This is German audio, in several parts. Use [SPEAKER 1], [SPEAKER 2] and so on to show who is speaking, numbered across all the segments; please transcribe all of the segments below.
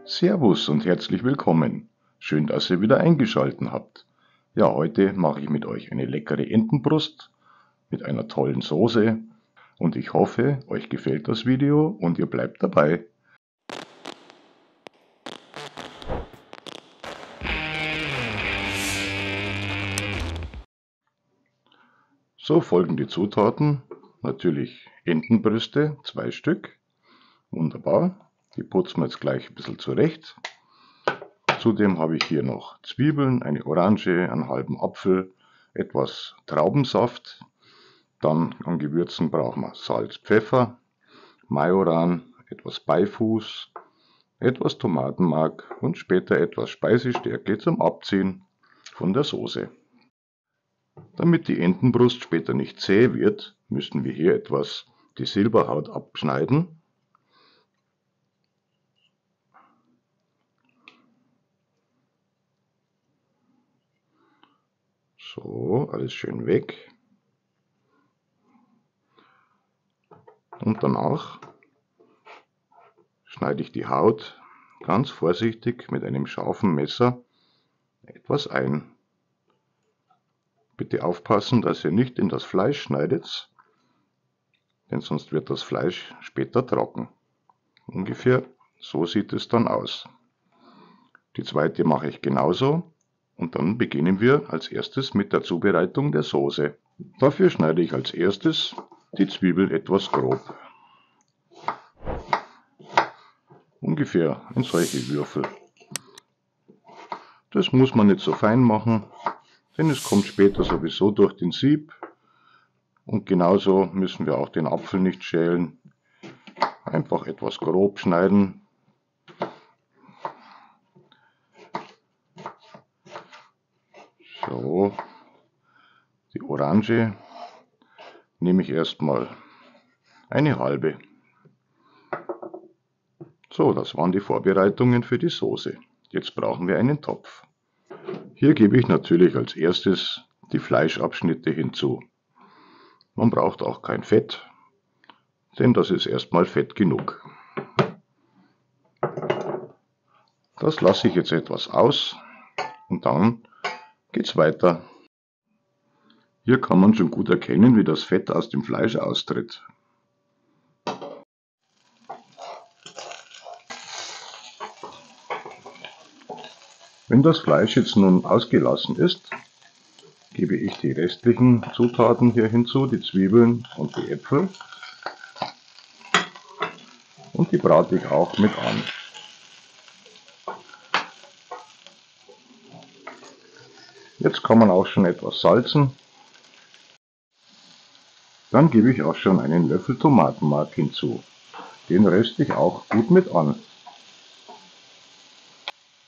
[SPEAKER 1] Servus und herzlich willkommen. Schön, dass ihr wieder eingeschaltet habt. Ja, heute mache ich mit euch eine leckere Entenbrust mit einer tollen Soße und ich hoffe, euch gefällt das Video und ihr bleibt dabei. So folgen die Zutaten. Natürlich Entenbrüste, 2 Stück. Wunderbar. Die putzen wir jetzt gleich ein bisschen zurecht. Zudem habe ich hier noch Zwiebeln, eine Orange, einen halben Apfel, etwas Traubensaft. Dann an Gewürzen brauchen wir Salz, Pfeffer, Majoran, etwas Beifuß, etwas Tomatenmark und später etwas Speisestärke zum Abziehen von der Soße. Damit die Entenbrust später nicht zäh wird, müssen wir hier etwas die Silberhaut abschneiden. So, alles schön weg. Und danach schneide ich die Haut ganz vorsichtig mit einem scharfen Messer etwas ein. Bitte aufpassen, dass ihr nicht in das Fleisch schneidet, denn sonst wird das Fleisch später trocken. Ungefähr so sieht es dann aus. Die zweite mache ich genauso und dann beginnen wir als erstes mit der Zubereitung der Soße. Dafür schneide ich als erstes die Zwiebel etwas grob. Ungefähr in solche Würfel. Das muss man nicht so fein machen, denn es kommt später sowieso durch den Sieb. Und genauso müssen wir auch den Apfel nicht schälen. Einfach etwas grob schneiden. So, die Orange nehme ich erstmal eine halbe. So, das waren die Vorbereitungen für die Soße. Jetzt brauchen wir einen Topf. Hier gebe ich natürlich als erstes die Fleischabschnitte hinzu. Man braucht auch kein Fett, denn das ist erstmal Fett genug. Das lasse ich jetzt etwas aus und dann geht's weiter. Hier kann man schon gut erkennen, wie das Fett aus dem Fleisch austritt. Wenn das Fleisch jetzt nun ausgelassen ist, gebe ich die restlichen Zutaten hier hinzu, die Zwiebeln und die Äpfel. Und die brate ich auch mit an. Jetzt kann man auch schon etwas salzen. Dann gebe ich auch schon einen Löffel Tomatenmark hinzu. Den röste ich auch gut mit an.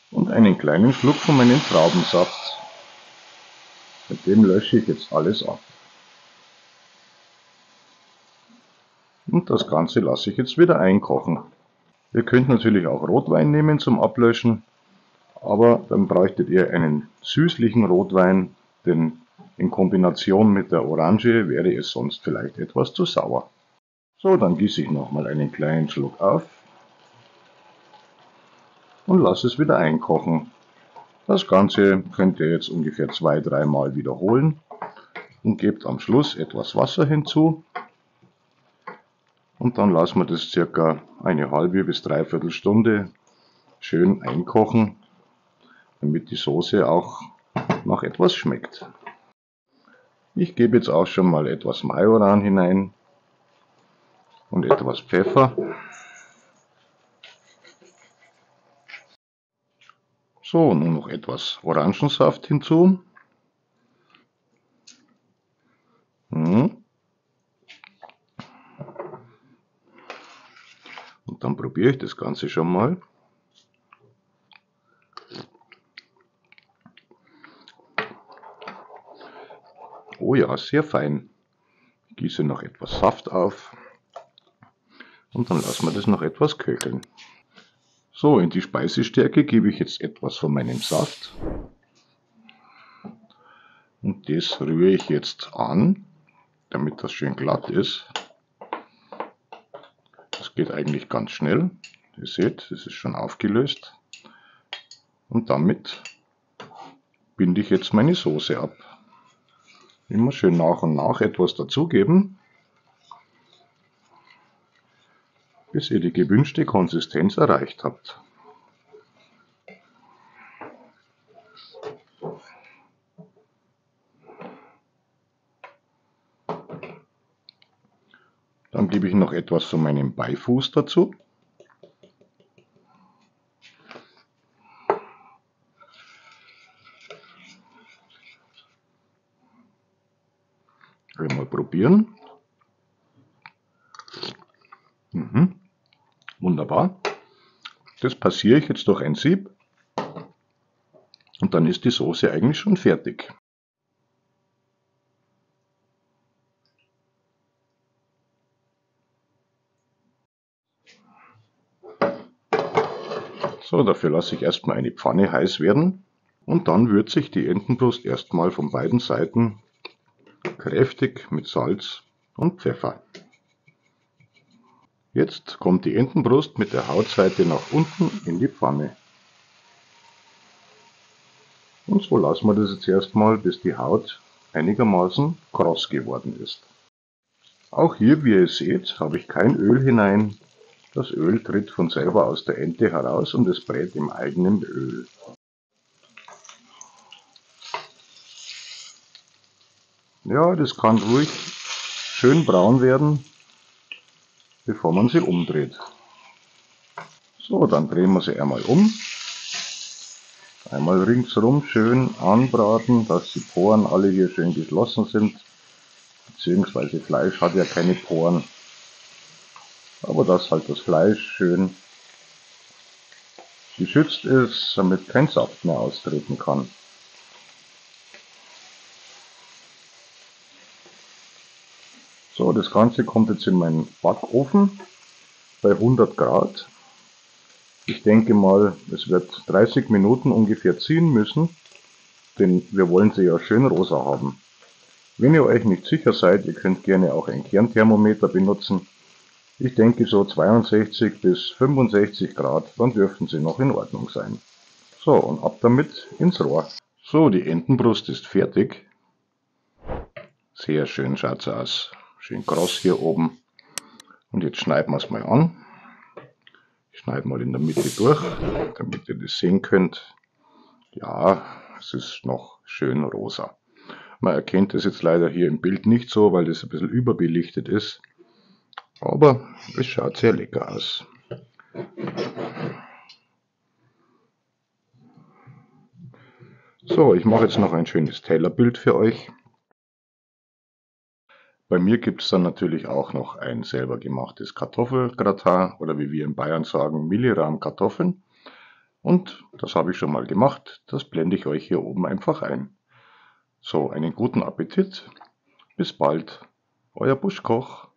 [SPEAKER 1] Und einen kleinen Schluck von meinem Traubensaft. Mit dem lösche ich jetzt alles ab. Und das Ganze lasse ich jetzt wieder einkochen. Ihr könnt natürlich auch Rotwein nehmen zum Ablöschen, aber dann bräuchtet ihr einen süßlichen Rotwein, denn in Kombination mit der Orange wäre es sonst vielleicht etwas zu sauer. So, dann gieße ich nochmal einen kleinen Schluck auf und lasse es wieder einkochen. Das Ganze könnt ihr jetzt ungefähr 2-3 Mal wiederholen und gebt am Schluss etwas Wasser hinzu. Und dann lassen wir das circa eine halbe bis dreiviertel Stunde schön einkochen, damit die Soße auch nach etwas schmeckt. Ich gebe jetzt auch schon mal etwas Majoran hinein und etwas Pfeffer. So, nun noch etwas Orangensaft hinzu. Und dann probiere ich das Ganze schon mal. Oh ja, sehr fein. Ich gieße noch etwas Saft auf und dann lassen wir das noch etwas köcheln. So, in die Speisestärke gebe ich jetzt etwas von meinem Saft. Und das rühre ich jetzt an, damit das schön glatt ist. Das geht eigentlich ganz schnell. Ihr seht, es ist schon aufgelöst. Und damit binde ich jetzt meine Soße ab. Immer schön nach und nach etwas dazugeben, bis ihr die gewünschte Konsistenz erreicht habt. Dann gebe ich noch etwas von meinem Beifuß dazu. Mal probieren. Wunderbar. Das passiere ich jetzt durch ein Sieb und dann ist die Soße eigentlich schon fertig. So, dafür lasse ich erstmal eine Pfanne heiß werden und dann würze ich die Entenbrust erstmal von beiden Seiten kräftig mit Salz und Pfeffer. Jetzt kommt die Entenbrust mit der Hautseite nach unten in die Pfanne. Und so lassen wir das jetzt erstmal, bis die Haut einigermaßen kross geworden ist. Auch hier, wie ihr seht, habe ich kein Öl hinein. Das Öl tritt von selber aus der Ente heraus und es brät im eigenen Öl. Ja, das kann ruhig schön braun werden, bevor man sie umdreht. So, dann drehen wir sie einmal um. Einmal ringsherum schön anbraten, dass die Poren alle hier schön geschlossen sind. Beziehungsweise Fleisch hat ja keine Poren. Aber dass halt das Fleisch schön geschützt ist, damit kein Saft mehr austreten kann. So, das Ganze kommt jetzt in meinen Backofen bei 100 Grad. Ich denke mal, es wird 30 Minuten ungefähr ziehen müssen, denn wir wollen sie ja schön rosa haben. Wenn ihr euch nicht sicher seid, ihr könnt gerne auch ein Kernthermometer benutzen. Ich denke so 62 bis 65 Grad, dann dürften sie noch in Ordnung sein. So, und ab damit ins Rohr. So, die Entenbrust ist fertig. Sehr schön schaut es aus. Schön kross hier oben. Und jetzt schneiden wir es mal an. Ich schneide mal in der Mitte durch, damit ihr das sehen könnt. Ja, es ist noch schön rosa. Man erkennt es jetzt leider hier im Bild nicht so, weil das ein bisschen überbelichtet ist. Aber es schaut sehr lecker aus. So, ich mache jetzt noch ein schönes Tellerbild für euch. Bei mir gibt es dann natürlich auch noch ein selber gemachtes Kartoffelgratin oder wie wir in Bayern sagen, Millirahm Kartoffeln. Und das habe ich schon mal gemacht, das blende ich euch hier oben einfach ein. So, einen guten Appetit, bis bald, euer Buschkoch.